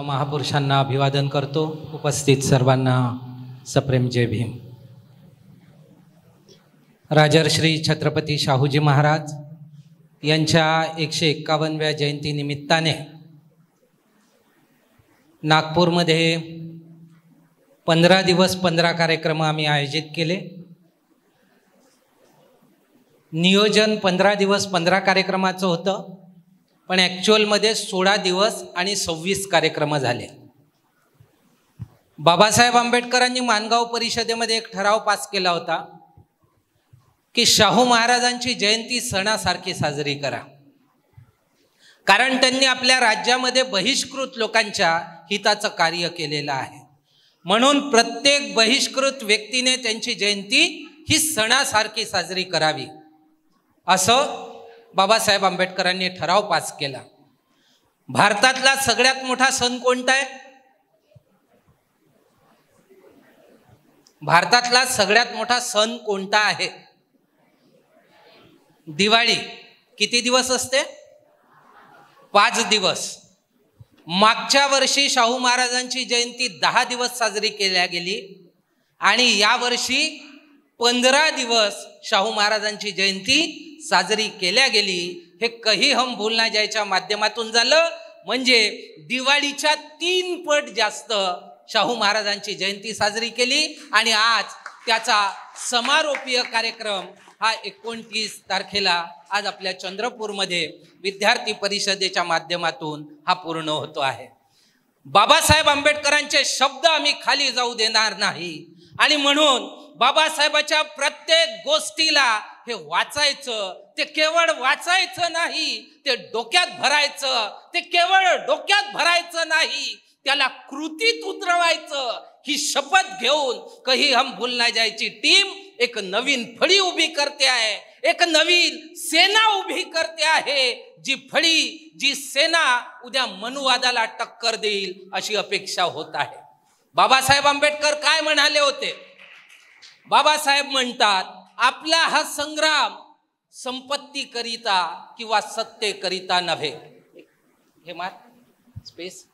महापुरुषांना अभिवादन करतो। उपस्थित सर्वांना सप्रेम जय भीम। राजर्षी छत्रपती शाहूजी महाराज यांच्या 151व्या जयंतीनिमित्ताने नागपूरमध्ये 15 दिवस 15 कार्यक्रम आम्ही आयोजित केले। नियोजन 15 दिवस 15 कार्यक्रमाचं होतं, पण ॲक्च्युअलमध्ये 16 दिवस आणि 26 कार्यक्रम झाले। बाबासाहेब आंबेडकरांनी माणगाव परिषदेमध्ये एक ठराव पास केला होता की शाहू महाराजांची जयंती सणासारखी साजरी करा, कारण त्यांनी आपल्या राज्यामध्ये बहिष्कृत लोकांच्या हिताचं कार्य केलेलं आहे। म्हणून प्रत्येक बहिष्कृत व्यक्तीने त्यांची जयंती ही सणासारखी साजरी करावी, असं बाबासाहेब आंबेडकरांनी ठराव पास केला। भारतातला सगळ्यात मोठा सण कोणता आहे? भारतातला सगळ्यात मोठा सण कोणता आहे? दिवाळी। किती दिवस असते? 5 दिवस। मागच्या वर्षी शाहू महाराजांची जयंती 10 दिवस साजरी केल्या गेली आणि यावर्षी 15 दिवस शाहू महाराजांची जयंती साजरी केल्या गेली। हे कही हम भूलना जायच्या माध्यमातून झालं, म्हणजे दिवाळीच्या 3 पट जास्त शाहू महाराजांची जयंती साजरी केली आणि आज त्याचा समारोपीय कार्यक्रम हा 29 तारखेला आज आपल्या चंद्रपूरमध्ये विद्यार्थी परिषदेच्या माध्यमातून हा पूर्ण होतो आहे। बाबासाहेब आंबेडकरांचे शब्द आम्ही खाली जाऊ देणार नाही आणि म्हणून बाबासाहेबाच्या प्रत्येक गोष्टीला हे वाचायचं, ते केवळ वाचायचं नाही, ते डोक्यात भरायचं, ते केवळ डोक्यात भरायचं नाही, त्याला कृतीत उतरवायचं। ही शपथ घेऊन कही हम भूलना जायची टीम एक नवीन फळी उभी करते आहे, एक नवीन सेना उभी करते आहे। जी फळी, जी सेना उद्या मनुवादाला टक्कर देईल अशी अपेक्षा होत आहे। बाबासाहेब आंबेडकर काय म्हणाले होते? बाबासाहेब म्हणतात, आपला हा संग्राम संपत्तीकरिता किंवा सत्तेकरिता नव्हे। हे मार स्पेस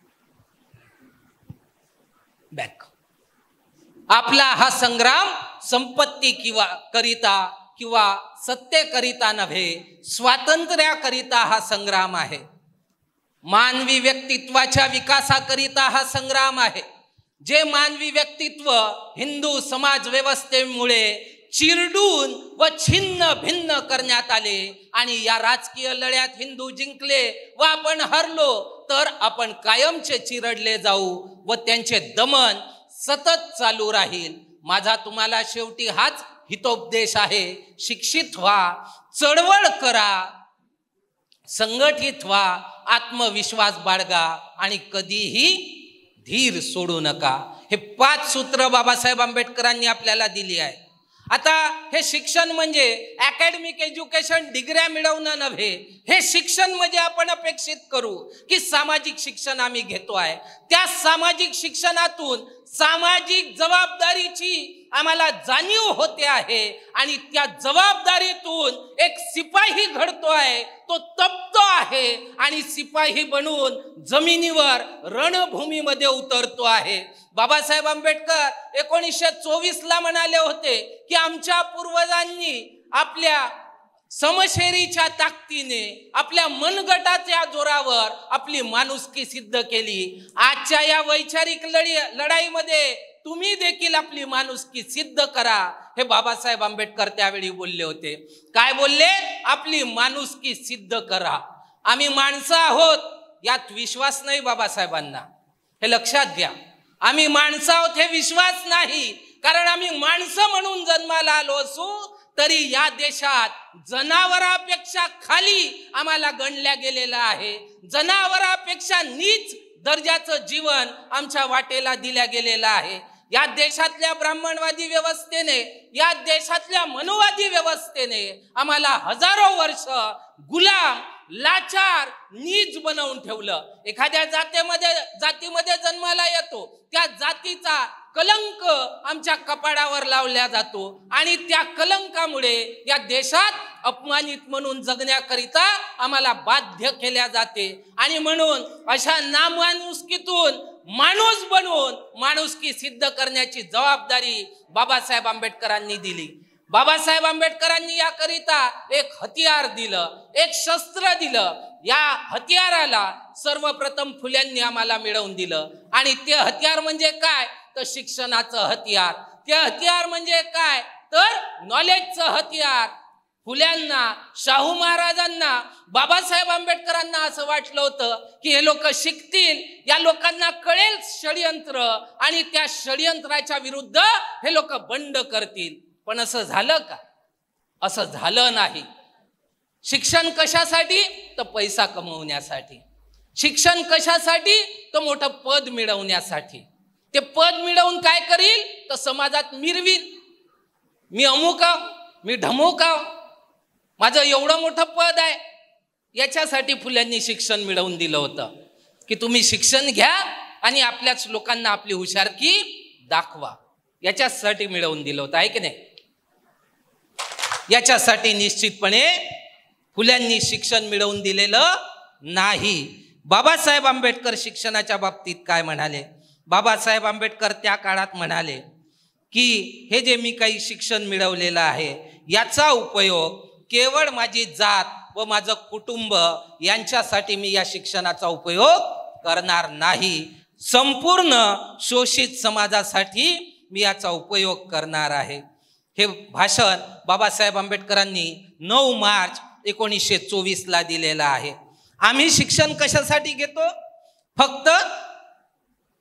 बॅक। आपला हा संग्राम संपत्ती किंवा सत्तेकरिता नव्हे, स्वातंत्र्याकरिता हा संग्राम आहे। मानवी व्यक्तित्वाच्या विकासाकरिता हा संग्राम आहे। जे मानवी व्यक्तित्व हिंदू समाज व्यवस्थेमुळे चिरडून व छिन्न भिन्न करण्यात आले आणि या राजकीय लढ्यात हिंदू जिंकले व आपण हरलो, तर आपण कायमचे चिरडले जाऊ व त्यांचे दमन सतत चालू राहील। माझा तुम्हाला शेवटी हाच हितोपदेश आहे, शिक्षित व्हा, चळवळ करा, संघटित व्हा, आत्मविश्वास बाळगा आणि कधीही धीर सोडू नका। हे 5 सूत्र बाबासाहेब आंबेडकरांनी आपल्याला दिली आहे। आता हे शिक्षण म्हणजे अकॅडमिक एज्युकेशन, डिग्र्या मिळवणं नव्हे। हे शिक्षण म्हणजे आपण अपेक्षित करू की सामाजिक शिक्षण आम्ही घेतो आहे, त्या सामाजिक शिक्षणातून सामाजिक जबाबदारीची आम्हाला जाणीव होते आहे आणि त्या जबाबदारीतून एक सिपाही घडतो आहे, तो तप्तो आहे आणि सिपाही बनून जमिनीवर रणभूमीमध्ये उतरतो आहे। बाबासाहेब आंबेडकर 1924ला म्हणाले होते की आमच्या पूर्वजांनी आपल्या समशेरीच्या ताकदीने, आपल्या मनगटाच्या जोरावर आपली माणुसकी सिद्ध केली। आजच्या या वैचारिक लढाईमध्ये तुम्ही देखील आपली माणुसकी सिद्ध करा, हे बाबासाहेब आंबेडकर त्यावेळी बोलले होते। काय बोलले? आपली माणुसकी सिद्ध करा। आम्ही माणसं आहोत यात विश्वास नाही बाबासाहेबांना, हे लक्षात घ्या। आम्ही माणसं आहोत हे विश्वास नाही, कारण आम्ही माणसं म्हणून जन्माला आलो असू तरी या देशात जनावरांपेक्षा खाली आम्हाला गणल्या गेलेलं आहे। जनावरांपेक्षा नीच दर्जाचं जीवन आमच्या वाटेला दिल्या गेलेलं आहे। या देशातल्या ब्राह्मणवादी व्यवस्थेने, या देशातल्या मनुवादी व्यवस्थेने आम्हाला हजारो वर्ष गुलाम लाचार नीच बनवून ठेवलं. एखाद्या जातीमध्ये जन्माला येतो, त्या जातीचा कलंक आमच्या कपाळावर लावला जातो आणि त्या कलंकामुळे या देशात अपमानित म्हणून जगण्याकरिता आम्हाला बाध्य केल्या जाते. आणि म्हणून अशा नामाणुसकीतून माणूस बनवून माणुसकी सिद्ध करण्याची जबाबदारी बाबासाहेब आंबेडकरांनी दिली. बाबासाहेब आंबेडकरांनी याकरिता एक हतियार दिलं, एक शस्त्र दिलं. या हतियाराला सर्वप्रथम फुल्यांनी आम्हाला मिळवून दिलं. आणि ते हतियार म्हणजे काय तर शिक्षणाचं हतियार. ते हतियार म्हणजे काय तर नॉलेजचं हतियार. फुल्यांना, शाहू महाराजांना, बाबासाहेब आंबेडकरांना असं वाटलं होतं की हे लोक शिकतील, या लोकांना कळेल षडयंत्र आणि त्या षडयंत्राच्या विरुद्ध हे लोक बंड करतील. पण असं झालं का? असं झालं नाही. शिक्षण कशासाठी तर पैसा कमवण्यासाठी. शिक्षण कशासाठी तर मोठं पद मिळवण्यासाठी. ते पद मिळवून काय करील तर समाजात मिरवील. मी अमुक आव, मी ढमुक आव, माझं एवढं मोठं पद आहे. याच्यासाठी फुल्यांनी शिक्षण मिळवून दिलं होतं की तुम्ही शिक्षण घ्या आणि आपल्याच लोकांना आपली हुशारकी दाखवा. याच्यासाठी मिळवून दिलं होतं, आहे की नाही? याच्यासाठी निश्चितपणे फुल्यांनी शिक्षण मिळवून दिलेलं नाही. बाबासाहेब आंबेडकर शिक्षणाच्या बाबतीत काय म्हणाले? बाबासाहेब आंबेडकर त्या काळात म्हणाले की हे जे मी काही शिक्षण मिळवलेलं आहे याचा उपयोग केवळ माझी जात व माझं कुटुंब यांच्यासाठी मी या शिक्षणाचा उपयोग करणार नाही. संपूर्ण शोषित समाजासाठी मी याचा उपयोग करणार आहे. हे भाषण बाबासाहेब आंबेडकरांनी 9 मार्च 1924 दिलेलं आहे. आम्ही शिक्षण कशासाठी घेतो? फक्त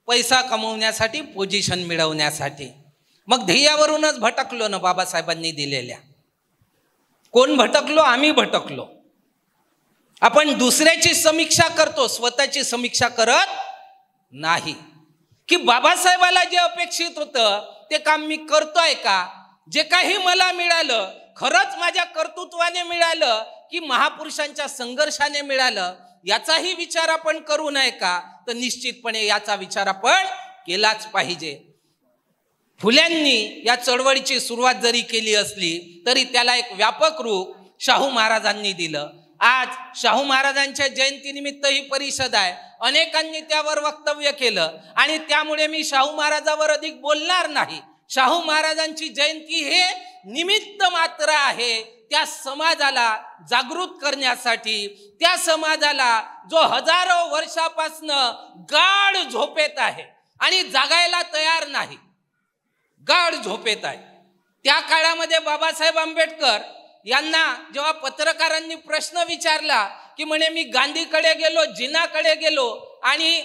पैसा कमवण्यासाठी, पोझिशन मिळवण्यासाठी. मग ध्येयावरूनच भटकलो ना बाबासाहेबांनी दिलेल्या. कोण भटकलो? आम्ही भटकलो. आपण दुसऱ्याची समीक्षा करतो, स्वतःची समीक्षा करत नाही. की बाबासाहेबाला जे अपेक्षित होतं ते काम मी करतोय का? जे काही मला मिळालं खरंच माझ्या कर्तृत्वाने मिळालं की महापुरुषांच्या संघर्षाने मिळालं, याचाही विचार आपण करू नये का? तर निश्चितपणे याचा विचार आपण केलाच पाहिजे. फुल्यांनी या चळवळीची सुरुवात जरी केली असली तरी त्याला एक व्यापक रूप शाहू महाराजांनी दिलं. आज शाहू महाराजांच्या जयंतीनिमित्त ही परिषद आहे. अनेकांनी त्यावर वक्तव्य केलं आणि त्यामुळे मी शाहू महाराजांवर अधिक बोलणार नाही. शाहू महाराजांची जयंती हे निमित्त मात्र आहे त्या समाजाला जागृत करण्यासाठी, त्या समाजाला जो हजारो वर्षापासनं गाढ झोपेत आहे आणि जागायला तयार नाही, गाढ झोपेत आहे. त्या काळामध्ये बाबासाहेब आंबेडकर यांना जेव्हा पत्रकारांनी प्रश्न विचारला की म्हणे मी गांधीकडे गेलो, जिनाकडे गेलो आणि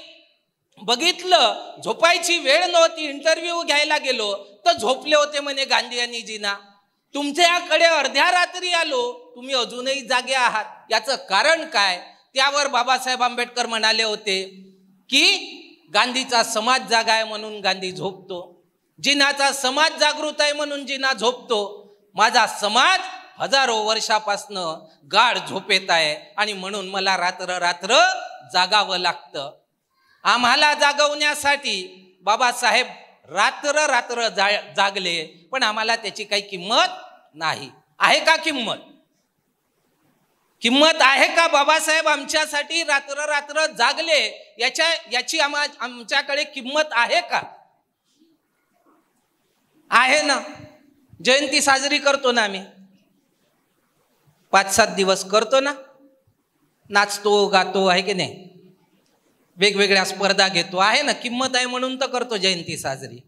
बघितलं झोपायची वेळ नव्हती, इंटरव्ह्यू घ्यायला गेलो तर झोपले होते म्हणे गांधी आणि जिना. तुमच्याकडे अर्ध्या रात्री आलो, तुम्ही अजूनही जागे आहात, याचं कारण काय? त्यावर बाबासाहेब आंबेडकर म्हणाले होते की गांधीचा समाज जागा आहे म्हणून गांधी झोपतो, जिनाचा समाज जागृत आहे म्हणून जिना झोपतो. माझा समाज हजारो वर्षापासनं गाढ झोपेत आहे आणि म्हणून मला रात्र रात्र जागावं लागतं. आम्हाला जागवण्यासाठी बाबासाहेब रात्र रात्र जागले, पण आम्हाला त्याची काही किंमत नाही. आहे का किंमत? किंमत आहे का? बाबासाहेब आमच्यासाठी रात्र रात्र जागले, याची आमच्याकडे किंमत आहे का? आहे ना. जयंती साजरी करतो ना आम्ही, 5-7 दिवस करतो ना, नाचतो गातो, आहे की नाही, वेगवेगळ्या स्पर्धा घेतो, आहे ना. किंमत आहे म्हणून तर करतो जयंती साजरी.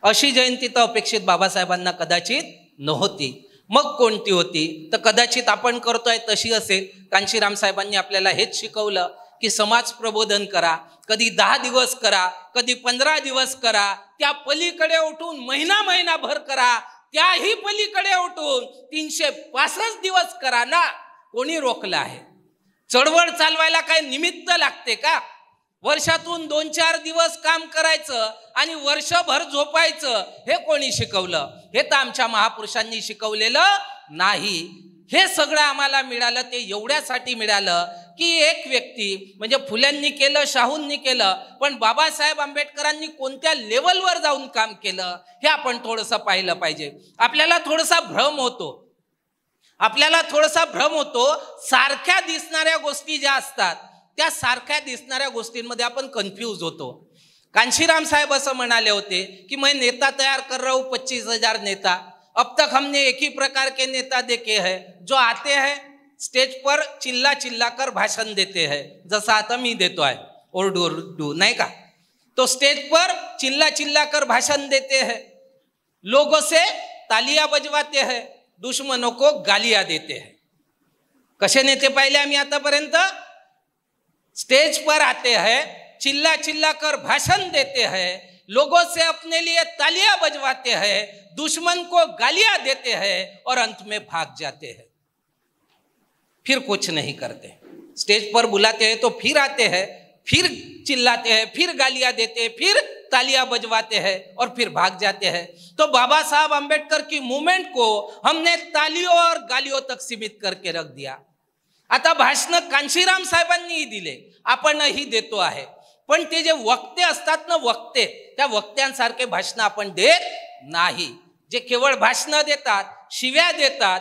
अशी जयंती तर अपेक्षित बाबासाहेबांना कदाचित नव्हती. मग कोणती होती? तर कदाचित आपण करतोय तशी असेल. कांशीराम साहेबांनी आपल्याला हेच शिकवलं की समाज प्रबोधन करा, कधी 10 दिवस करा, कधी 15 दिवस करा, त्या पलीकडे उठून महिनाभर करा, त्याही पलीकडे उठून 365 दिवस करा ना. कोणी रोखलं आहे? चळवळ चालवायला काय निमित्त लागते का? वर्षातून 2-4 दिवस काम करायचं आणि वर्षभर झोपायचं, हे कोणी शिकवलं? हे तर आमच्या महापुरुषांनी शिकवलेलं नाही. हे सगळं आम्हाला मिळालं ते एवढ्यासाठी मिळालं की एक व्यक्ती म्हणजे फुल्यांनी केलं, शाहूंनी केलं, पण बाबासाहेब आंबेडकरांनी कोणत्या लेवलवर जाऊन काम केलं हे आपण थोडंसं पाहिलं पाहिजे. आपल्याला थोडासा भ्रम होतो, सारख्या दिसणाऱ्या गोष्टी ज्या असतात त्या सारख्या दिसणाऱ्या गोष्टींमध्ये आपण कन्फ्यूज होतो. कांशीराम साहेब असं म्हणाले होते की मैं नेता तैयार कर रहा हूं 25,000 नेता, अब तक हमने एक ही प्रकार के नेता देखे हैं जो आते हैं स्टेज पर चिल्ला चिल्ला कर भाषण देते हैं, जसं आता मी देतो आहे ओरडू नाही का. तो स्टेज पर चिल्ला चिल्ला कर भाषण देते हैं, लोगों से तालियां बजवाते हैं, दुश्मनों को गालियां देते हैं. कसे नेते पाहिले आम्ही आतापर्यंत? स्टेज पर आते हैं, चिल्ला चिल्ला कर भाषण देते हैं, लोगों से अपने लिए तालियां बजवाते हैं, दुश्मन को गालियां देते हैं और अंत में भाग जाते हैं, फिर कुछ नहीं करते. स्टेज पर बुलाते हैं तो फिर आते हैं, फिर चिल्लाते हैं, फिर गालियां देते हैं, फिर तालियां बजवाते हैं और फिर भाग जाते हैं. तो बाबा साहब आंबेडकर की मूवमेंट को हमने तालियों और गालियों तक सीमित करके रख दिया. आता भाषण कांशीराम साहेबांनीही दिले, आपणही देतो आहे, पण ते जे वक्ते असतात ना, वक्ते, त्या वक्त्यांसारखे भाषण आपण देत नाही. जे केवळ भाषण देतात, शिव्या देतात,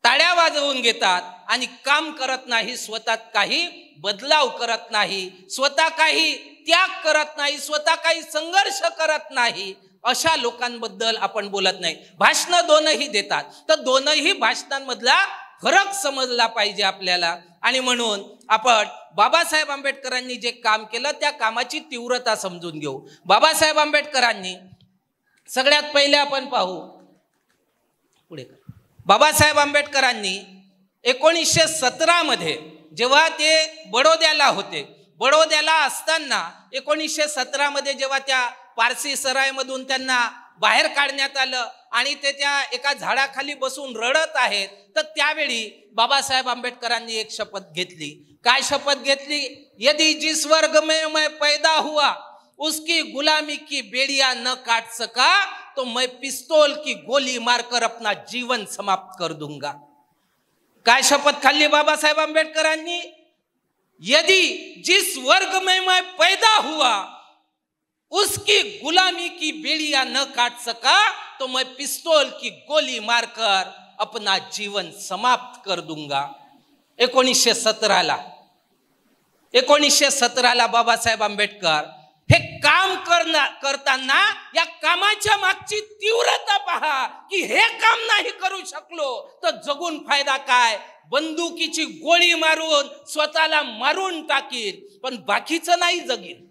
टाळ्या वाजवून घेतात आणि काम करत नाही, स्वतः काही बदलाव करत नाही, स्वतः काही त्याग करत नाही, स्वतः काही संघर्ष करत नाही, अशा लोकांबद्दल आपण बोलत नाही. भाषण दोनही देतात, तर दोनही भाषणांमधला फरक समजला पाहिजे आपल्याला. आणि म्हणून आपण बाबासाहेब आंबेडकरांनी जे काम केलं त्या कामाची तीव्रता समजून घेऊ. बाबासाहेब आंबेडकरांनी सगळ्यात पहिले आपण पाहू, पुढे बाबासाहेब आंबेडकरांनी 1917 मध्ये जेव्हा ते बडोद्याला होते, बडोद्याला असताना 1917 मध्ये जेव्हा त्या पारसी सरायमधून त्यांना बाहेर काढण्यात आलं आणि ते त्या एका झाडाखाली बसून रडत आहेत, तर त्यावेळी बाबासाहेब आंबेडकरांनी एक शपथ घेतली. काय शपथ घेतली? यदि जिस वर्ग में मैं पैदा हुआ उसकी गुलामी की बेड़ियां न काट सका तो मैं पिस्तौल की गोली मारकर अपना जीवन समाप्त कर दूंगा. काय शपथ खाल्ली बाबासाहेब आंबेडकरांनी? यदि जिस वर्ग में मैं पैदा हुआ उसकी गुलामी की बेड़ियां न काट सका तो मैं पिस्तौल की गोली मारकर अपना जीवन समाप्त कर दूंगा. 1917ला बाबासाहेब आंबेडकर हे काम करताना या कामाच्या मागची तीव्रता पहा की हे काम नाही करू शकलो तर जगून फायदा काय? बंदुकीची गोळी मारून स्वतःला मारून टाकीन, पण बाकीचं नाही जगीन,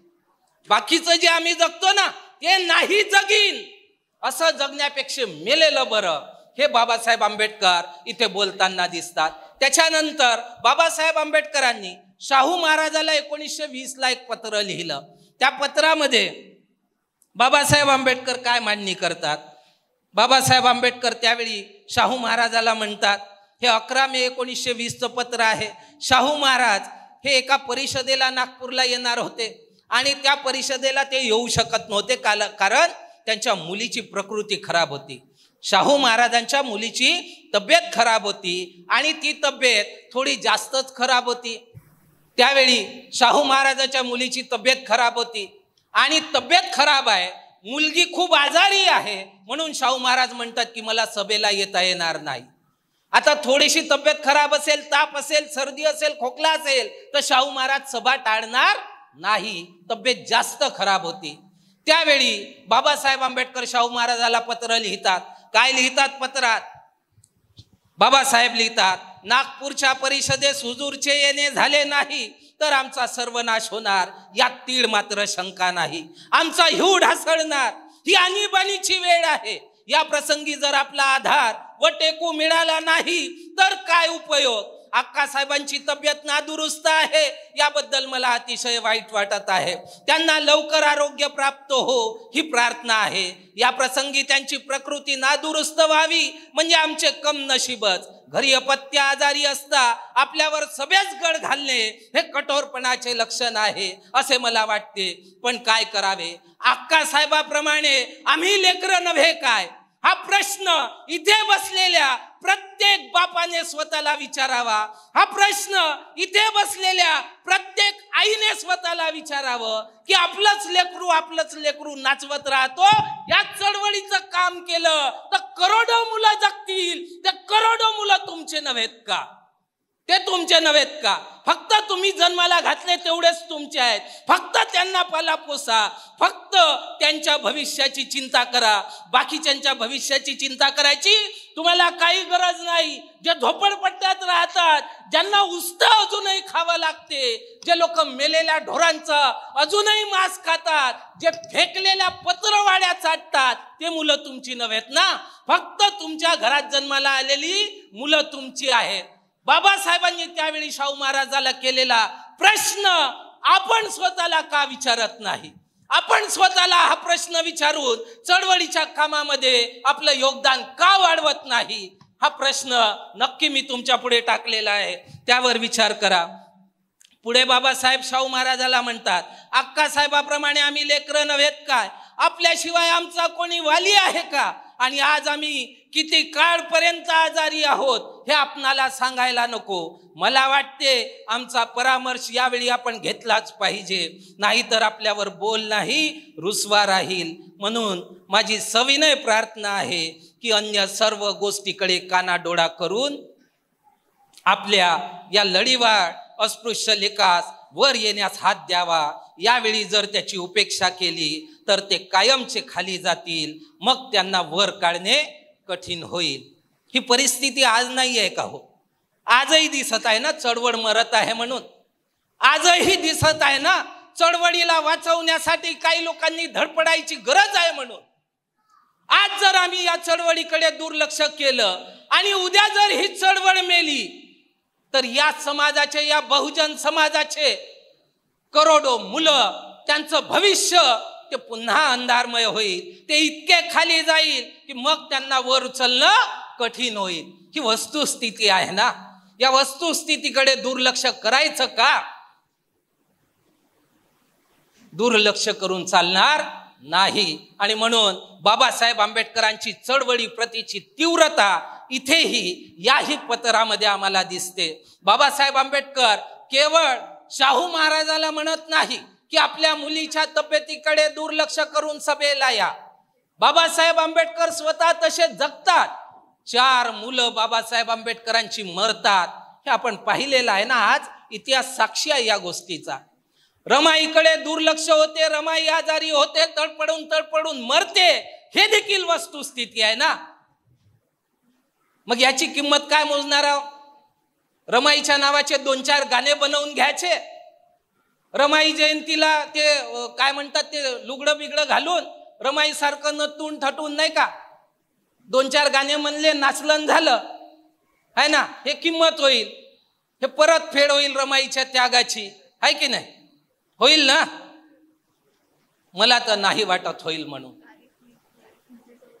बाकीचं जे आम्ही जगतो ना ते नाही जगीन, असं जगण्यापेक्षा मेलेलं बरं, हे बाबासाहेब आंबेडकर इथे बोलताना दिसतात. त्याच्यानंतर बाबासाहेब आंबेडकरांनी शाहू महाराजाला 1920ला एक पत्र लिहिलं. त्या पत्रामध्ये बाबासाहेब आंबेडकर काय मांडणी करतात? बाबासाहेब आंबेडकर त्यावेळी शाहू महाराजाला म्हणतात, हे 11 मे 1920चं पत्र आहे. शाहू महाराज हे एका परिषदेला नागपूरला येणार होते आणि त्या परिषदेला ते येऊ शकत नव्हते, कारण त्यांच्या मुलीची प्रकृती खराब होती. शाहू महाराजांच्या मुलीची तब्येत खराब होती आणि ती तब्येत थोडी जास्तच खराब होती. त्यावेळी शाहू महाराजांच्या मुलीची तब्येत खराब होती आणि तब्येत खराब आहे, मुलगी खूप आजारी आहे, म्हणून शाहू महाराज म्हणतात की मला सभेला येता येणार नाही. आता थोडीशी तब्येत खराब असेल, ताप असेल, सर्दी असेल, खोकला असेल तर शाहू महाराज सभा टाळणार नाही, तब्येत जास्त खराब होती. त्यावेळी बाबासाहेब आंबेडकर शाहू महाराजाला पत्र लिहितात. काय लिहितात पत्रात? बाबासाहेब लिहितात, नागपूरच्या परिषदेस हुजूरचे येणे झाले नाही तर आमचा सर्वनाश होणार, यात तीळ मात्र शंका नाही. आमचा ह्यू ढासळणार, ही आणीबाणीची वेळ आहे. या प्रसंगी जर आपला आधार व टेकू मिळाला नाही तर काय उपयोग? अक्कासाहेबांची तब्येत नादुरुस्त आहे, याबद्दल मला अतिशय वाईट वाटत आहे. त्यांना लवकर आरोग्य प्राप्त हो ही प्रार्थना आहे. या प्रसंगी त्यांची प्रकृती नादुरुस्त व्हावी म्हणजे आमचे कम नशीबच. घरी अपत्य आजारी असता आपल्यावर सभेच गड घालणे हे कठोरपणाचे लक्षण आहे असे मला वाटते. पण काय करावे? अक्कासाहेबाप्रमाणे आम्ही लेकरं नव्हे काय? हा प्रश्न इथे बसलेल्या प्रत्येक बापाने स्वतःला विचारावा, हा प्रश्न इथे बसलेल्या प्रत्येक आईने स्वतःला विचारावं की आपलंच लेकरू नाचवत राहतो, या चळवळीचं काम केलं तर करोडो मुलं जगतील. ते करोडो मुलं तुमचे नव्हेत का? ते तुमचे नव्हेत का? फक्त तुम्ही जन्माला घातले तेवढेच तुमचे आहेत. फक्त त्यांना पाला पोसा, फक्त त्यांच्या भविष्याची चिंता करा. बाकीच्यांच्या भविष्याची चिंता करायची तुम्हाला काही गरज नाही. जे झोपडपट्ट्यात राहतात, ज्यांना उस्तं अजूनही खावं लागते, जे लोक मेलेल्या ढोरांचा अजूनही मांस खातात, जे फेकलेल्या पत्रवाड्या चाटतात, ते मुलं तुमची नव्हेत ना. फक्त तुमच्या घरात जन्माला आलेली मुलं तुमची आहेत. बाबासाहेबांनी त्यावेळी शाहू महाराजाला केलेला प्रश्न आपण स्वतःला का विचारत नाही? आपण स्वतःला हा प्रश्न विचारून चळवळीच्या कामामध्ये आपलं योगदान का वाढवत नाही? हा प्रश्न नक्की मी तुमच्या पुढे टाकलेला आहे, त्यावर विचार करा. पुढे बाबासाहेब शाहू महाराजाला म्हणतात, अक्कासाहेबाप्रमाणे आम्ही लेकरं नव्हेत काय? आपल्याशिवाय आमचा कोणी वाली आहे का? आणि आज आम्ही किती काळपर्यंत आजारी आहोत हे आपणाला सांगायला नको. मला वाटते आमचा परामर्श यावेळी आपण घेतलाच पाहिजे, नाहीतर आपल्यावर बोल नाही रुसवा राहील. म्हणून माझी सविनय प्रार्थना आहे की अन्य सर्व गोष्टीकडे कानाडोळा करून आपल्या या लढीवाळ अस्पृश्य लेखास वर येण्यास हात द्यावा. यावेळी जर त्याची उपेक्षा केली तर ते कायमचे खाली जातील, मग त्यांना वर काढणे कठीण होईल. ही परिस्थिती आज नाही आहे का हो? आजही दिसत आहे ना चळवळ मरत आहे म्हणून. आजही दिसत आहे ना चळवळीला वाचवण्यासाठी काही लोकांनी धडपडायची गरज आहे म्हणून. आज जर आम्ही या चळवळीकडे दुर्लक्ष केलं आणि उद्या जर ही चळवळ मेली तर या समाजाचे, या बहुजन समाजाचे करोडो मुलं, त्यांचं भविष्य ते पुन्हा अंधारमय होईल. ते इतके खाली जाईल की मग त्यांना वर उचलणं कठीण होईल. ही वस्तुस्थिती आहे ना. या वस्तुस्थितीकडे दुर्लक्ष करायचं का? दुर्लक्ष करून चालणार नाही. आणि म्हणून बाबासाहेब आंबेडकरांची चळवळी प्रतीची तीव्रता इथेही याही पत्रामध्ये आम्हाला दिसते. बाबासाहेब आंबेडकर केवळ शाहू महाराजाला म्हणत नाही की आपल्या मुलीच्या तब्येतीकडे दुर्लक्ष करून सभेला या. बाबासाहेब आंबेडकर स्वतः तसे जगतात. 4 मुलं बाबासाहेब आंबेडकरांची मरतात, हे आपण पाहिलेलं आहे ना. आज इतिहास साक्षी आहे या गोष्टीचा. रमाईकडे दुर्लक्ष होते, रमाई आजारी होते, तडपडून मरते, हे देखील वस्तुस्थिती आहे ना. मग याची किंमत काय मोजणार आहोत? रमाईच्या नावाचे 2-4 गाणे बनवून घ्यायचे, रमाई जयंतीला ते काय म्हणतात ते लुगडं बिगडं घालून रमाई सारखं नटून थटून, नाही का, 2-4 गाणे म्हणले, नाचलन झालं आहे ना. हे किंमत होईल, हे परत फेड होईल रमाईच्या त्यागाची, आहे की नाही? होईल ना? मला तर नाही वाटत होईल म्हणून.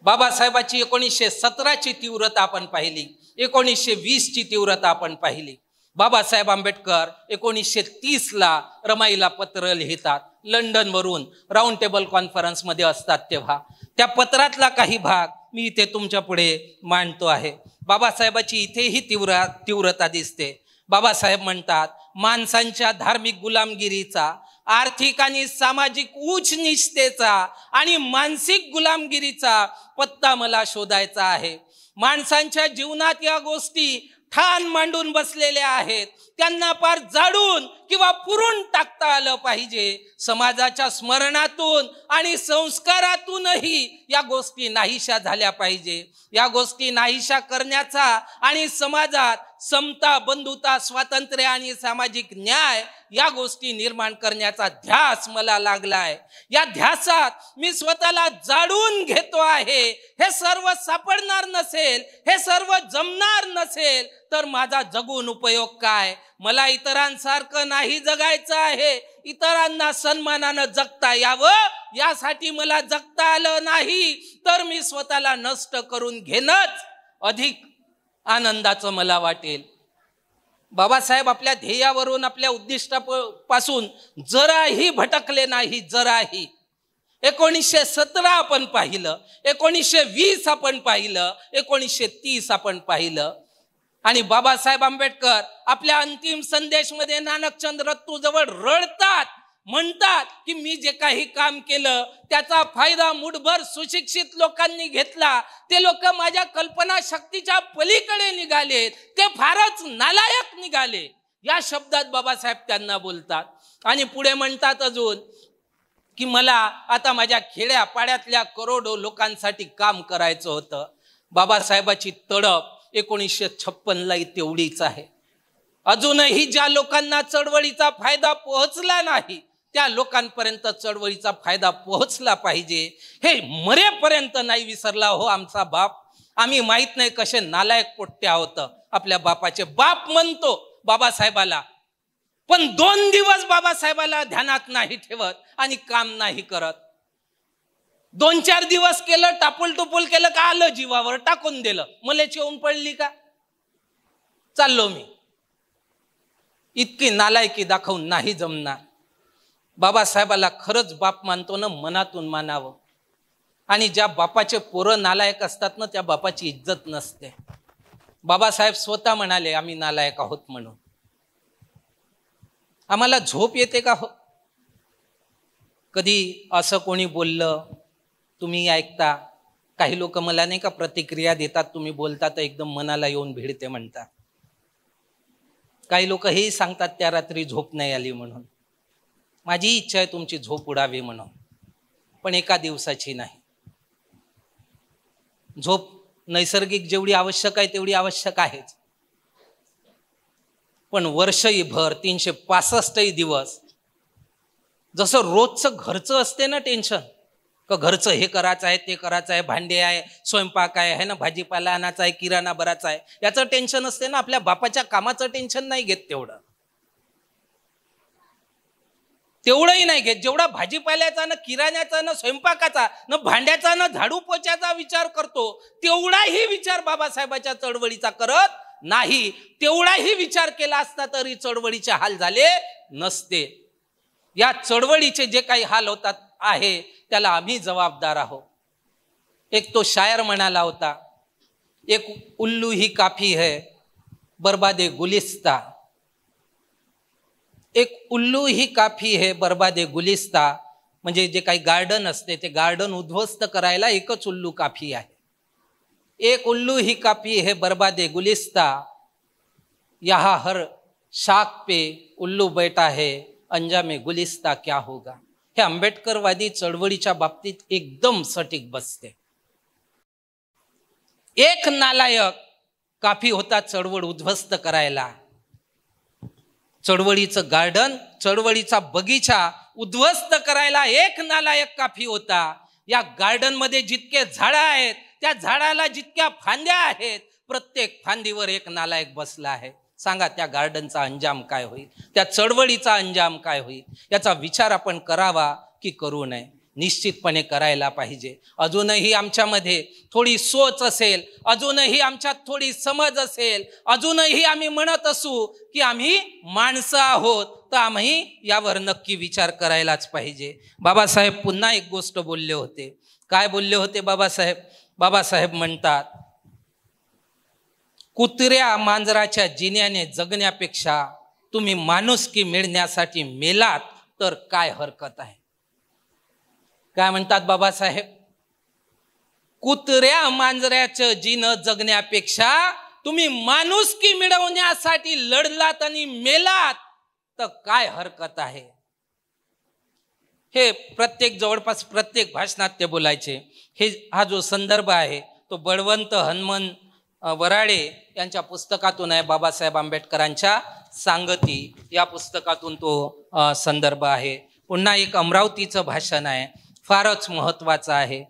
बाबासाहेबाची 1917ची तीव्रता आपण पाहिली, 1920ची तीव्रता आपण पाहिली. बाबासाहेब आंबेडकर 1930ला रमाईला पत्र लिहितात. लंडनवरून राऊंड टेबल कॉन्फरन्समध्ये असतात तेव्हा. त्या पत्रातला काही भाग मी इथे तुमच्या पुढे मांडतो आहे. बाबासाहेबाची इथेही तीव्रता दिसते. बाबासाहेब म्हणतात, माणसांच्या धार्मिक गुलामगिरीचा, आर्थिक आणि सामाजिक उच्च निष्ठेचा आणि मानसिक गुलामगिरीचा पत्ता मला शोधायचा आहे. माणसांच्या जीवनात या गोष्टी ठाण मांडून बसलेल्या आहेत. त्यांना पार जाडून किंवा पुरून टाकता आलं पाहिजे. समाजाच्या स्मरणातून आणि संस्कारातूनही या गोष्टी नाहीशा झाल्या पाहिजे. या गोष्टी नाहीशा करण्याचा आणि समाजात समता, बंधुता, स्वातंत्र्य आणि सामाजिक न्याय या गोष्टी निर्माण करण्याचा ध्यास मला लागलाय. या ध्यासात मी स्वतःला जाडून घेतो आहे. हे सर्व सापडणार नसेल, हे सर्व जमणार नसेल तर माझा जगून उपयोग काय? मला इतरांसारखं नाही जगायचं आहे. इतरांना सन्मानानं जगता यावं यासाठी मला जगता आलं नाही तर मी स्वतःला नष्ट करून घेणंच अधिक आनंदाचं मला वाटेल. बाबासाहेब आपल्या ध्येयावरून, आपल्या उद्दिष्टापासून जराही भटकले नाही, जराही. 1917 आपण पाहिलं, 1920 आपण पाहिलं, 1930 आपण पाहिलं. आणि बाबासाहेब आंबेडकर आपल्या अंतिम संदेशमध्ये नानकचंद रत्तूजवळ रडतात, म्हणतात की मी जे काही काम केलं त्याचा फायदा मुठभर सुशिक्षित लोकांनी घेतला, ते लोक माझ्या कल्पना शक्तीच्या पलीकडे निघाले, ते फारच नालायक निघाले, या शब्दात बाबासाहेब त्यांना बोलतात. आणि पुढे म्हणतात अजून की मला आता माझ्या खेड्या पाड्यातल्या करोडो लोकांसाठी काम करायचं होतं. बाबासाहेबाची तडप 1956ला तेवढीच आहे. अजूनही ज्या लोकांना चळवळीचा फायदा पोहोचला नाही त्या लोकांपर्यंत चळवळीचा फायदा पोहोचला पाहिजे, हे मरेपर्यंत नाही विसरला हो आमचा बाप. आम्ही माहित नाही कसे नालायक पोट्टे आहोत. आपल्या बापाचे बाप म्हणतो बाबासाहेबाला, पण 2 दिवस बाबासाहेबाला ध्यानात नाही ठेवत आणि काम नाही करत. 2-4 दिवस केलं, टापूल टुपूल केलं का आलं जीवावर, टाकून दिलं. मला येऊन पडली का, चाललो मी. इतकी नालायकी दाखवून नाही जमणार. बाबासाहेबाला खरंच बाप मानतो ना, मनातून मानावं. आणि ज्या बापाचे पोरं नालायक असतात ना, त्या बापाची इज्जत नसते. बाबासाहेब स्वतः म्हणाले आम्ही नालायक आहोत म्हणून. आम्हाला झोप येते का हो? कधी असं कोणी बोललं तुम्ही ऐकता? काही लोक मला नाही का प्रतिक्रिया देतात, तुम्ही बोलता तर एकदम मनाला येऊन भिडते म्हणतात. काही लोक हेही सांगतात त्या रात्री झोप नाही आली म्हणून. माझी इच्छा आहे तुमची झोप उडावी म्हणून, पण एका दिवसाची नाही. झोप नैसर्गिक जेवढी आवश्यक आहे तेवढी आवश्यक आहेच, पण वर्षभर 365 दिवस जसं रोजचं घरचं असते ना टेन्शन, का घरचं हे करायचं आहे, ते करायचं आहे, भांडे आहे, स्वयंपाक आहे ना, भाजीपाला आणायचा आहे, किराणा भरायचा आहे, याचं टेन्शन असते ना. आपल्या बापाच्या कामाचं टेन्शन नाही घेत तेवढंही नाही घेत जेवढा भाजीपाल्याचा ना, किराण्याचा ना, स्वयंपाकाचा ना, भांड्याचा ना, झाडू पोछ्याचा विचार करतो, तेवढाही विचार बाबासाहेबाच्या चळवळीचा करत नाही. तेवढाही विचार केला असता तरी चळवळीचे हाल झाले नसते. या चळवळीचे जे काही हाल होतात आहे त्याला आम्ही जबाबदार आहोत. एक तो शायर म्हणाला होता, एक उल्लू ही काफी है बर्बादे गुलिस्ता. एक उल्लू ही काफी है बर्बादे गुलिस्ता, म्हणजे जे काही गार्डन असते ते गार्डन उद्ध्वस्त करायला एकच उल्लू काफी आहे. एक उल्लू ही काफी है बर्बादे गुलिस्ता, यहाँ हर शाख पे उल्लू बैठा है, अंजामे गुलिस्ता क्या होगा. हे आंबेडकरवादी चळवळीच्या बाबतीत एकदम सटीक बसते. एक नालायक काफी होता चळवळ उद्ध्वस्त करायला. चळवळीचं गार्डन, चळवळीचा बगीचा उद्ध्वस्त करायला एक नालायक काफी होता. या गार्डन मध्ये जितके झाडं आहेत त्या झाडाला जितक्या फांद्या आहेत, प्रत्येक फांदीवर एक नालायक बसला आहे. सांगा त्या गार्डनचा अंजाम काय होईल, त्या चळवळीचा अंजाम काय होईल, याचा विचार आपण करावा की करू नये? निश्चितपणे करायला पाहिजे. अजूनही आमच्यामध्ये थोडी सोच असेल, अजूनही आमच्यात थोडी समज असेल, अजूनही आम्ही म्हणत असू की आम्ही माणसं आहोत, तर आम्ही यावर नक्की विचार करायलाच पाहिजे. बाबासाहेब पुन्हा एक गोष्ट बोलले होते. काय बोलले होते बाबासाहेब? बाबासाहेब म्हणतात, कुत्र्या मांजराच्या जिन्याने जगण्यापेक्षा तुम्ही माणुसकी मिळण्यासाठी मेलात तर काय हरकत आहे. काय म्हणतात बाबासाहेब? कुत्र्या मांजराचं जिनं जगण्यापेक्षा तुम्ही माणुसकी मिळवण्यासाठी लढलात आणि मेलात तर काय हरकत आहे. हे जवळपास प्रत्येक भाषणात ते बोलायचे. हा जो संदर्भ आहे तो बळवंत हनुमान वराडे यांच्या पुस्तकातून आहे. बाबासाहेब आंबेडकरांच्या सांगती या पुस्तकातून तो संदर्भ आहे. पुन्हा एक अमरावतीचं भाषण आहे, फारच महत्वाचं आहे.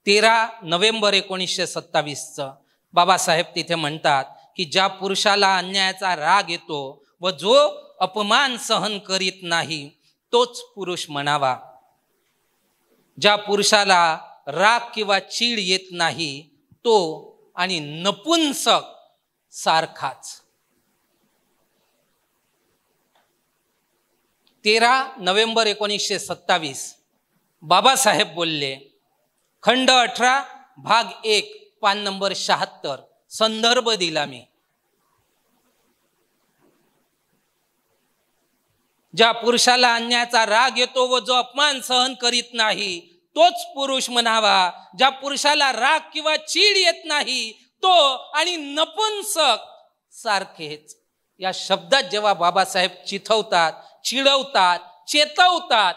13 नोव्हेंबर 1927 बाबासाहेब तिथे म्हणतात की ज्या पुरुषाला अन्यायाचा राग येतो व जो अपमान सहन करीत नाही तोच पुरुष म्हणावा. ज्या पुरुषाला राग किंवा चीड येत नाही तो आणि नपुंसक सारखाच. 13 नोव्हेंबर 1927 बाबासाहेब बोलले, खंड 18 भाग 1 पान नंबर 76, संदर्भ दिला मी. ज्या पुरुषाला अन्यायाचा राग येतो व जो अपमान सहन करीत नाही तोच पुरुष म्हणावा. ज्या पुरुषाला राग किंवा चीड येत नाही तो आणि नपुंसक सारखेच. या शब्दात जेव्हा बाबासाहेब चिथवतात, चिडवतात, चेतवतात,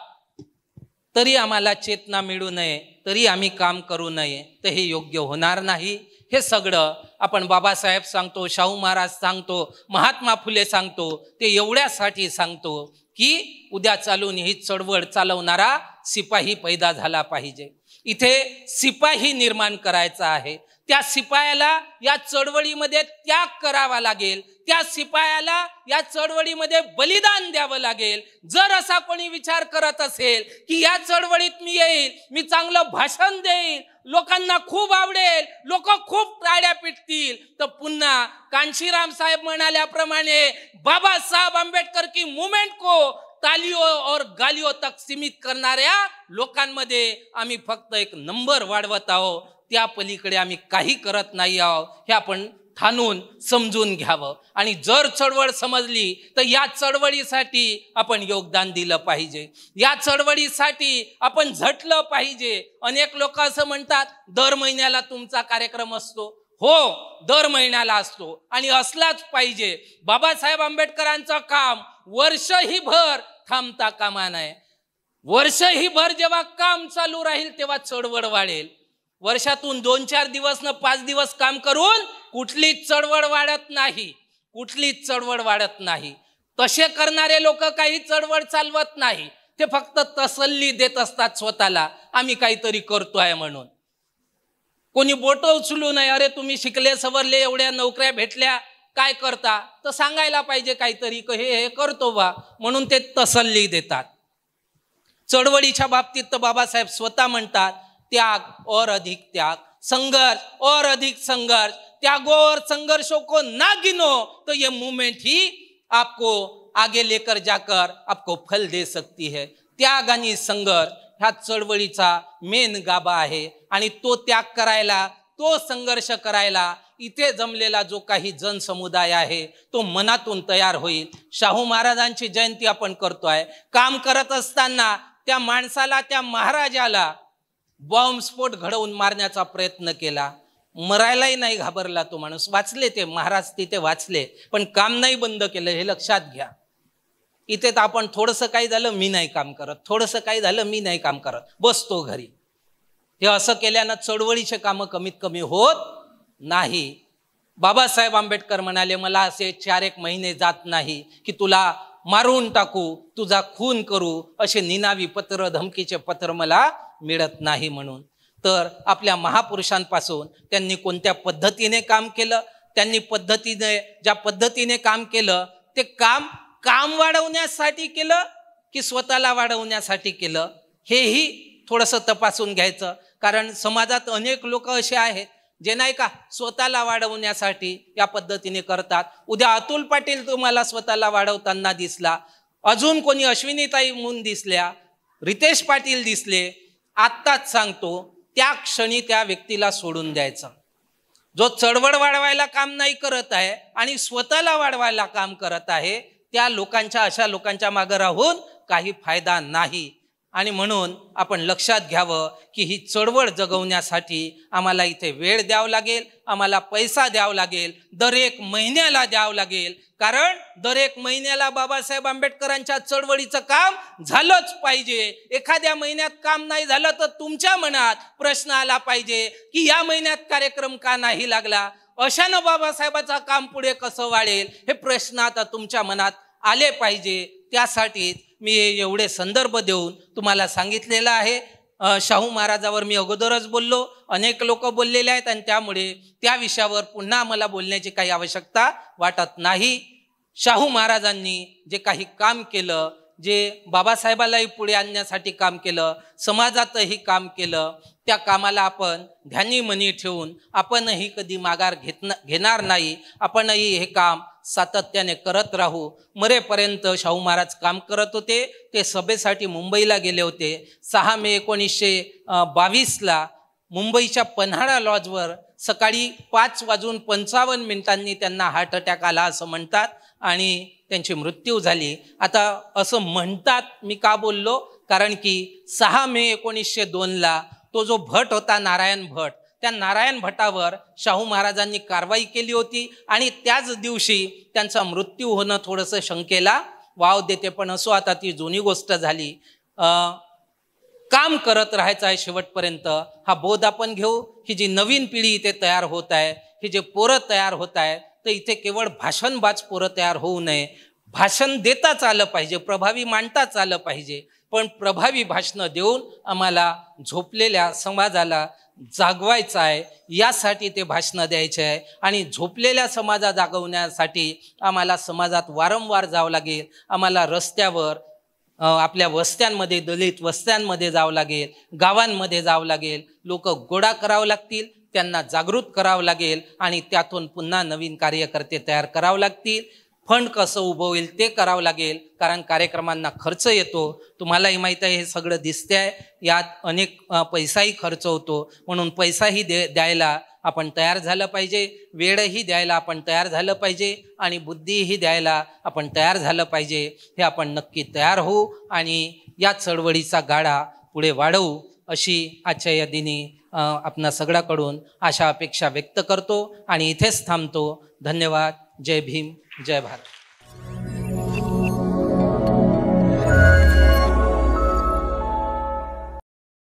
तरी आम्हाला चेतना मिळू नये, तरी आम्ही काम करू नये, तर हे योग्य होणार नाही. हे सगळं आपण बाबासाहेब सांगतो, शाहू महाराज सांगतो, महात्मा फुले सांगतो, ते एवढ्यासाठी सांगतो की उद्या चालून ही चळवळ चालवणारा सिपाही पैदा झाला पाहिजे. इथे सिपाही निर्माण करायचा आहे. त्या सिपायाला या चळवळीमध्ये त्याग करावा लागेल. त्या सिपायाला या चळवळीमध्ये बलिदान द्यावं लागेल. जर असा कोणी विचार करत असेल की या चळवळीत मी येईल, मी चांगलं भाषण देईल, लोकांना खूप आवडेल, लोक खूप टाळ्या पिटतील, तर पुन्हा कांशीराम साहेब म्हणाल्याप्रमाणे बाबासाहेब आंबेडकर की मूवमेंट को तालियों और गालियों तक सीमित करणाऱ्या लोकांमध्ये आम्ही फक्त एक नंबर वाढवत आहोत. त्या पलीकडे आम्ही काही करत नाही आहोत. हे आपण ठाणून समजून घ्यावं. आणि जर चळवळ समजली तर या चळवळीसाठी आपण योगदान दिलं पाहिजे. या चळवळीसाठी आपण झटलं पाहिजे. अनेक लोक असं म्हणतात, दर महिन्याला तुमचा कार्यक्रम असतो. हो, दर महिन्याला असतो आणि असलाच पाहिजे. बाबासाहेब आंबेडकरांचं काम वर्षही भर थांबता कामा नये. वर्षही भर जेव्हा काम चालू राहील तेव्हा चळवळ वाढेल. वर्षातून 2-4 दिवस न 5 दिवस काम करून कुठलीच चळवळ वाढत नाही, कुठलीच चळवळ वाढत नाही. तसे करणारे लोक काही चळवळ चालवत नाही. ते फक्त तसल्ली देत असतात स्वतःला, आम्ही काहीतरी करतोय म्हणून. कोणी बोट उचलू नये, अरे तुम्ही शिकले सवरले, एवढ्या नोकऱ्या भेटल्या, काय करता, तर सांगायला पाहिजे काहीतरी, हे करतो बा, म्हणून ते तसल्ली देतात. चळवळीच्या बाबतीत तर बाबासाहेब स्वतः म्हणतात, त्याग और अधिक त्याग, संघर्ष और अधिक संघर्ष, त्यागो और संघर्षों को ना गिनो तो ये मूवमेंट ही आपको आगे लेकर जाकर आपको फल दे सकती है. त्याग आणि संघर्ष ह्या चळवळीचा मेन गाभा आहे. आणि तो त्याग करायला, तो संघर्ष करायला इथे जमलेला जो काही जनसमुदाय आहे तो मनातून तयार होईल. शाहू महाराजांची जयंती आपण करतोय. काम करत असताना त्या माणसाला, त्या महाराजाला बॉम्बस्फोट घडवून मारण्याचा प्रयत्न केला. मरायलाही नाही घाबरला तो माणूस. वाचले ते महाराज, तिथे वाचले, पण काम नाही बंद केलं, हे लक्षात घ्या. इथे तर आपण थोडंसं काही झालं मी नाही काम करत, थोडंसं काही झालं मी नाही काम करत, बसतो घरी. हे असं केल्यानं चळवळीचे कामं कमीत कमी होत नाही. बाबासाहेब आंबेडकर म्हणाले, मला असे 4-1 महिने जात नाही की तुला मारून टाकू, तुझा खून करू, असे निनावी पत्र, धमकीचे पत्र मला मिळत नाही म्हणून. तर आपल्या महापुरुषांपासून त्यांनी कोणत्या पद्धतीने काम केलं, त्यांनी ज्या पद्धतीने काम केलं, ते काम वाढवण्यासाठी केलं की स्वतःला वाढवण्यासाठी केलं, हेही थोडंसं तपासून घ्यायचं. कारण समाजात अनेक लोक असे आहेत जे नाही का स्वतःला वाढवण्यासाठी या पद्धतीने करतात. उद्या अतुल पाटील तुम्हाला स्वतःला वाढवताना दिसला, अजून कोणी अश्विनीताई म्हणून दिसल्या, रितेश पाटील दिसले, आत्ताच सांगतो त्या क्षणी त्या व्यक्तीला सोडून द्यायचं. जो चळवळ वाढवायला काम नाही करत आहे आणि स्वतःला वाढवायला काम करत आहे, त्या लोकांच्या, अशा लोकांच्या मागे राहून काही फायदा नाही. आणि म्हणून आपण लक्षात घ्यावं की ही चळवळ जगवण्यासाठी आम्हाला इथे वेळ द्यावा लागेल, आम्हाला पैसा द्यावा लागेल, दर 1 महिन्याला द्यावं लागेल. कारण दर 1 महिन्याला बाबासाहेब आंबेडकरांच्या चळवळीचं काम झालंच पाहिजे. एखाद्या महिन्यात काम नाही झालं तर तुमच्या मनात प्रश्न आला पाहिजे की या महिन्यात कार्यक्रम का नाही लागला, अशानं बाबासाहेबाचं काम पुढे कसं वाढेल, हे प्रश्न आता तुमच्या मनात आले पाहिजे. त्यासाठी मी एवढे संदर्भ देऊन तुम्हाला सांगितलेलं आहे. शाहू महाराजावर मी अगोदरच बोललो, अनेक लोक बोललेले आहेत आणि त्यामुळे त्या विषयावर पुन्हा मला बोलण्याची काही आवश्यकता वाटत नाही. शाहू महाराजांनी जे काही काम केलं, जे बाबासाहेबालाही पुढे आणण्यासाठी काम केलं, समाजातही काम केलं, त्या कामाला आपण ध्यानी मनी ठेवून आपणही कधी माघार घेणार नाही. आपणही हे काम सातत्याने करत राहू. मरेपर्यंत शाहू महाराज काम करत होते. ते सभेसाठी मुंबईला गेले होते. 6 मे 1922ला मुंबईच्या पन्हाळा लॉजवर सकाळी 5:55 त्यांना हार्ट अटॅक आला असं म्हणतात आणि त्यांची मृत्यू झाली. आता असं म्हणतात, मी का बोललो, कारण की 6 मे 1902ला तो जो भट होता नारायण भट, त्या नारायण भटावर शाहू महाराजांनी कारवाई केली होती आणि त्याच दिवशी त्यांचा मृत्यू होणं थोडंसं शंकेला वाव देते. पण असो, आता ती जुनी गोष्ट झाली. काम करत राहायचं आहे शेवटपर्यंत, हा बोध आपण घेऊ. ही जी नवीन पिढी इथे तयार होत आहे, ही जे पोरं तयार होत आहे, तर इथे केवळ भाषणबाज पोरं तयार होऊ नये. भाषण देताच आलं पाहिजे, प्रभावी मांडताच आलं पाहिजे, पण प्रभावी भाषणं देऊन आम्हाला झोपलेल्या समाजाला जागवायचं आहे. यासाठी ते भाषणं द्यायचे आहे आणि झोपलेल्या समाजा जागवण्यासाठी आम्हाला समाजात वारंवार जावं लागेल. आम्हाला रस्त्यावर, आपल्या वस्त्यांमध्ये, दलित वस्त्यांमध्ये जावं लागेल, गावांमध्ये जावं लागेल, लोक गोळा करावं लागतील, त्यांना जागृत करावं लागेल आणि त्यातून पुन्हा नवीन कार्यकर्ते तयार करावं लागतील. फंड कसं उभं होईल ते करावं लागेल, कारण कार्यक्रमांना खर्च येतो. तुम्हालाही माहीत आहे, हे सगळं दिसते आहे. यात अनेक पैसाही खर्च होतो, म्हणून पैसाही द्यायला आपण तयार झालं पाहिजे, वेळही द्यायला आपण तयार झालं पाहिजे आणि बुद्धीही द्यायला आपण तयार झालं पाहिजे. हे आपण नक्की तयार होऊ आणि या चळवळीचा गाडा पुढे वाढवू, अशी आजच्या या दिनी आपणा सगळ्याकडून आशा अपेक्षा व्यक्त करतो आणि इथेच थांबतो. धन्यवाद. जय भीम, जय भारत.